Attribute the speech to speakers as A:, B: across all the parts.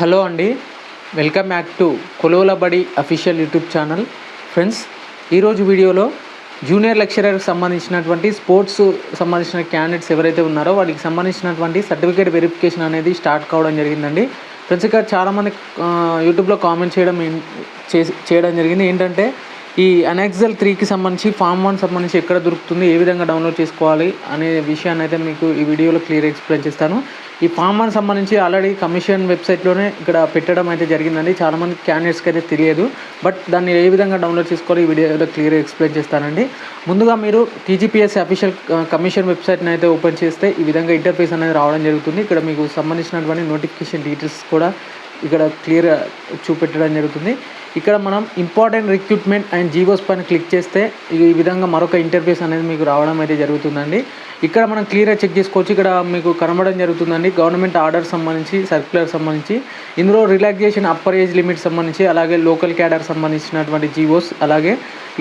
A: Hello అండి, welcome back to కొలువుల బడి official YouTube channel. Friends, ఈరోజు వీడియోలో జూనియర్ లెక్చరర్కి సంబంధించినటువంటి స్పోర్ట్స్ సంబంధించిన క్యాండిడేట్స్ ఎవరైతే ఉన్నారో వాళ్ళకి సంబంధించినటువంటి సర్టిఫికేట్ వెరిఫికేషన్ అనేది స్టార్ట్ కావడం జరిగిందండి. ఫ్రెండ్స్, ఇక్కడ చాలామంది యూట్యూబ్లో కామెంట్ చేయడం జరిగింది. ఏంటంటే ఈ అనెక్సల్ 3కి సంబంధించి ఫామ్ 1 సంబంధించి ఎక్కడ దొరుకుతుంది, ఏ విధంగా డౌన్లోడ్ చేసుకోవాలి అనే విషయాన్ని అయితే మీకు ఈ వీడియోలో క్లియర్ ఎక్స్ప్లెయిన్ చేస్తాను. ఈ ఫామ్ 1 సంబంధించి ఆల్రెడీ కమిషన్ వెబ్సైట్లోనే ఇక్కడ పెట్టడం అయితే జరిగిందండి. చాలామంది క్యాండిడేట్స్కి అయితే తెలియదు, బట్ దాన్ని ఏ విధంగా డౌన్లోడ్ చేసుకోవాలి ఈ వీడియోలో క్లియర్ ఎక్స్ప్లెయిన్ చేస్తానండి. ముందుగా మీరు టీజీపీఎస్సీ అఫీషియల్ కమిషన్ వెబ్సైట్ని అయితే ఓపెన్ చేస్తే ఈ విధంగా ఇంటర్ఫేస్ అనేది రావడం జరుగుతుంది. ఇక్కడ మీకు సంబంధించినటువంటి నోటిఫికేషన్ డీటెయిల్స్ కూడా ఇక్కడ క్లియర్ చూపెట్టడం జరుగుతుంది. ఇక్కడ మనం ఇంపార్టెంట్ రిక్రూట్మెంట్ అండ్ జీవోస్ పైన క్లిక్ చేస్తే ఈ విధంగా మరొక ఇంటర్ఫేస్ అనేది మీకు రావడం అయితే జరుగుతుందండి. ఇక్కడ మనం క్లియర్గా చెక్ చేసుకోవచ్చు. ఇక్కడ మీకు కనబడడం జరుగుతుందండి గవర్నమెంట్ ఆర్డర్ సంబంధించి, సర్క్యులర్ సంబంధించి, ఇందులో రిలాక్సేషన్ అప్పర్ ఏజ్ లిమిట్ సంబంధించి, అలాగే లోకల్ క్యాడర్ సంబంధించినటువంటి జీవోస్, అలాగే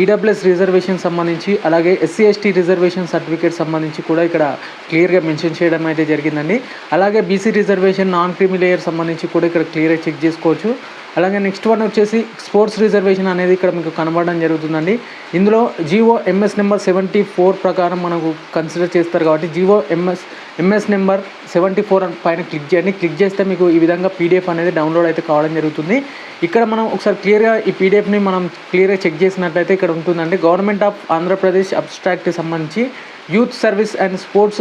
A: ఈడబ్ల్యూఎస్ రిజర్వేషన్ సంబంధించి, అలాగే ఎస్సీ ఎస్టీ రిజర్వేషన్ సర్టిఫికేట్ సంబంధించి కూడా ఇక్కడ క్లియర్గా మెన్షన్ చేయడం అయితే జరిగిందండి. అలాగే BC reservation non creamy layer సంబంధించి కూడా ఇక్కడ క్లియర్గా చెక్ చేసుకోవచ్చు. అలాగే నెక్స్ట్ వన్ వచ్చేసి స్పోర్ట్స్ రిజర్వేషన్ అనేది ఇక్కడ మీకు కనబడడం జరుగుతుందండి. ఇందులో జీవో ఎంఎస్ నెంబర్ 74 ప్రకారం మనకు కన్సిడర్ చేస్తారు కాబట్టి జీవో ఎంఎస్ నెంబర్ 74 పైన క్లిక్ చేయండి. క్లిక్ చేస్తే మీకు ఈ విధంగా పీడిఎఫ్ అనేది డౌన్లోడ్ అయితే కావడం జరుగుతుంది. ఇక్కడ మనం ఒకసారి క్లియర్గా ఈ పీడిఎఫ్ని మనం క్లియర్గా చెక్ చేసినట్లయితే ఇక్కడ ఉంటుందండి గవర్నమెంట్ ఆఫ్ ఆంధ్రప్రదేశ్ అబ్స్ట్రాక్ట్ సంబంధించి youth service and sports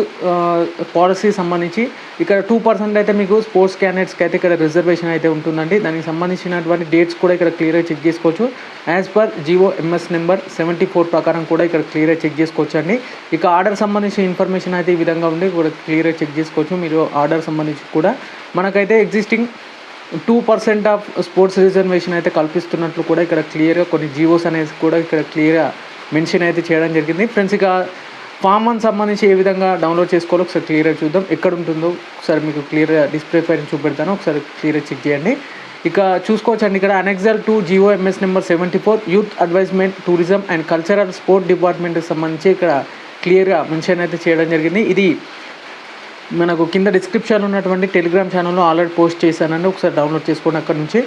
A: policy సంబంధించి ఇక్కడ 2% అయితే మీకు స్పోర్ట్స్ క్యాండిడేట్స్కి అయితే ఇక్కడ రిజర్వేషన్ అయితే ఉంటుందండి. దానికి సంబంధించినటువంటి డేట్స్ కూడా ఇక్కడ క్లియర్గా చెక్ చేసుకోవచ్చు. As per GO MS number 74 ప్రకారం కూడా ఇక్కడ క్లియర్గా చెక్ చేసుకోవచ్చు అండి. ఇక ఆర్డర్ సంబంధించిన ఇన్ఫర్మేషన్ అయితే ఈ విధంగా ఉండి కూడా క్లియర్గా చెక్ చేసుకోవచ్చు. మీరు ఆర్డర్ సంబంధించి కూడా మనకైతే ఎగ్జిస్టింగ్ 2% ఆఫ్ స్పోర్ట్స్ రిజర్వేషన్ అయితే కల్పిస్తున్నట్లు కూడా ఇక్కడ క్లియర్గా కొన్ని జీవోస్ అనేది కూడా ఇక్కడ క్లియర్గా మెన్షన్ అయితే చేయడం జరిగింది. ఫ్రెండ్స్, ఇక ఫామ్ 1 సంబంధించి ఏ విధంగా డౌన్లోడ్ చేసుకోవాలో ఒకసారి క్లియర్గా చూద్దాం. ఎక్కడ ఉంటుందో ఒకసారి మీకు క్లియర్గా డిస్ప్లే పైన చూపెడతాను, ఒకసారి క్లియర్గా చెక్ చేయండి. ఇక చూసుకోవచ్చండి ఇక్కడ అనెక్సల్ 2 GO MS number 74 youth advisement tourism and cultural sport డిపార్ట్మెంట్కి సంబంధించి ఇక్కడ క్లియర్గా మెన్షన్ అయితే చేయడం జరిగింది. ఇది మనకు కింద డిస్క్రిప్షన్లో ఉన్నటువంటి టెలిగ్రామ్ ఛానల్లో ఆల్రెడీ పోస్ట్ చేశానండి, ఒకసారి డౌన్లోడ్ చేసుకోండి అక్కడ నుంచి.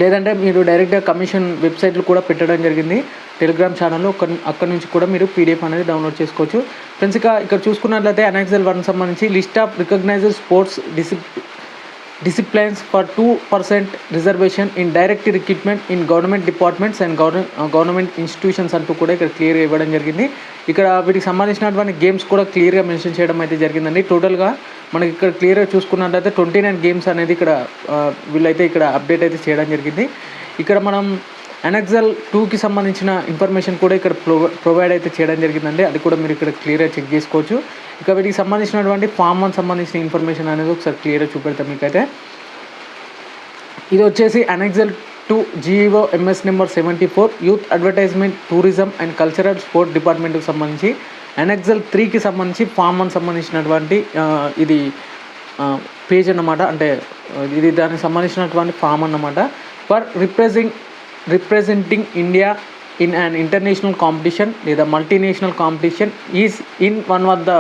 A: లేదంటే మీరు డైరెక్ట్గా కమిషన్ వెబ్సైట్లు కూడా పెట్టడం జరిగింది టెలిగ్రామ్ ఛానల్లో, అక్కడ నుంచి కూడా మీరు పీడిఎఫ్ అనేది డౌన్లోడ్ చేసుకోవచ్చు. ఫ్రెండ్స్, ఇక్కడ చూసుకున్నట్లయితే అనెక్సల్ 1 సంబంధించి list of recognised sports disciplines for 2% reservation in direct recruitment in government departments and government institutions అంటూ కూడా ఇక్కడ క్లియర్గా ఇవ్వడం జరిగింది. ఇక్కడ వీటికి సంబంధించినటువంటి గేమ్స్ కూడా క్లియర్గా మెన్షన్ చేయడం అయితే జరిగిందండి. టోటల్గా మనకి ఇక్కడ క్లియర్గా చూసుకున్నట్లయితే 29 గేమ్స్ అనేది ఇక్కడ వీళ్ళైతే ఇక్కడ అప్డేట్ అయితే చేయడం జరిగింది. ఇక్కడ మనం అనెక్సల్ 2కి సంబంధించిన ఇన్ఫర్మేషన్ కూడా ఇక్కడ ప్రొవైడ్ అయితే చేయడం జరిగిందండి, అది కూడా మీరు ఇక్కడ క్లియర్గా చెక్ చేసుకోవచ్చు. ఇక వీటికి సంబంధించినటువంటి ఫామ్ 1 సంబంధించిన ఇన్ఫర్మేషన్ అనేది ఒకసారి క్లియర్గా చూపెడతాం మీకైతే. ఇది వచ్చేసి అనెక్సల్ 2 GO MS number 74 youth advertisement tourism and cultural sport డిపార్ట్మెంట్కి సంబంధించి అనెక్సల్ 3కి సంబంధించి ఫామ్ 1 సంబంధించినటువంటి ఇది పేజ్ అన్నమాట. అంటే ఇది దానికి సంబంధించినటువంటి ఫామ్ అన్నమాట. For representing India in an international competition లేదా multinational competition is in one of the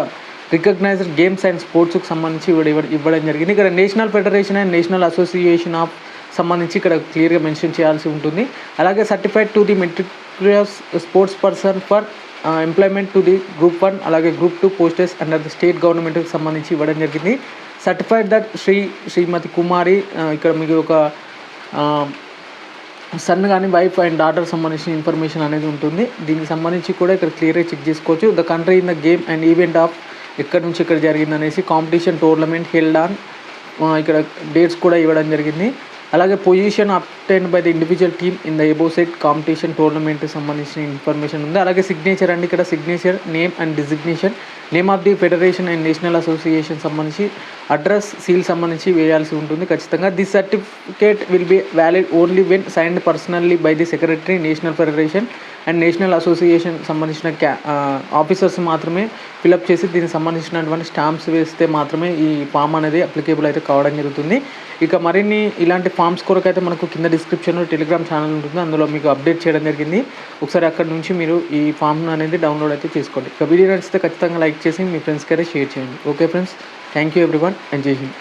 A: recognized games and స్పోర్ట్స్కి సంబంధించి ఇవ్వడం జరిగింది. ఇక్కడ national federation and national association of సంబంధించి ఇక్కడ క్లియర్గా మెన్షన్ చేయాల్సి ఉంటుంది. అలాగే certified to the meritorious sports person for employment to the group 1 అలాగే group 2 posts under the state గవర్నమెంట్కి సంబంధించి ఇవ్వడం జరిగింది. సర్టిఫైడ్ దట్ శ్రీమతి కుమారి, ఇక్కడ మీకు ఒక సన్ కానీ వైఫ్ అండ్ డాటర్ సంబంధించిన ఇన్ఫర్మేషన్ అనేది ఉంటుంది. దీనికి సంబంధించి కూడా ఇక్కడ క్లియర్గా చెక్ చేసుకోవచ్చు. The country in the game and event of ఎక్కడి నుంచి ఇక్కడ జరిగిందనేసి కాంపిటీషన్ టోర్నమెంట్ హెల్డ్ ఆన్, ఇక్కడ డేట్స్ కూడా ఇవ్వడం జరిగింది. అలాగే position obtained by the individual team in the above set competition టోర్నమెంట్కి సంబంధించిన ఇన్ఫర్మేషన్ ఉంది. అలాగే సిగ్నేచర్ అండి, ఇక్కడ signature name and designation, name of the federation and national association సంబంధించి అడ్రస్ సీల్ సంబంధించి వేయాల్సి ఉంటుంది ఖచ్చితంగా. This certificate will be valid only when signed personally by the secretary national federation and national association సంబంధించిన officers మాత్రమే fill up చేసి దీనికి సంబంధించినటువంటి స్టాంప్స్ వేస్తే మాత్రమే ఈ ఫామ్ అనేది అప్లికేబుల్ అయితే కావడం జరుగుతుంది. ఇక మరిన్ని ఇలాంటి ఫామ్స్ కొరకు అయితే మనకు కింద డిస్క్రిప్షన్లో టెలిగ్రామ్ ఛానల్ ఉంటుంది, అందులో మీకు అప్డేట్ చేయడం జరిగింది. ఒకసారి అక్కడ నుంచి మీరు ఈ ఫామ్ అనేది డౌన్లోడ్ అయితే చేసుకోండి. ఇక వీడియో నచ్చితే ఖచ్చితంగా లైక్ చేసి మీ ఫ్రెండ్స్కి అయితే షేర్ చేయండి. Okay friends, thank you everyone and జై హింద్.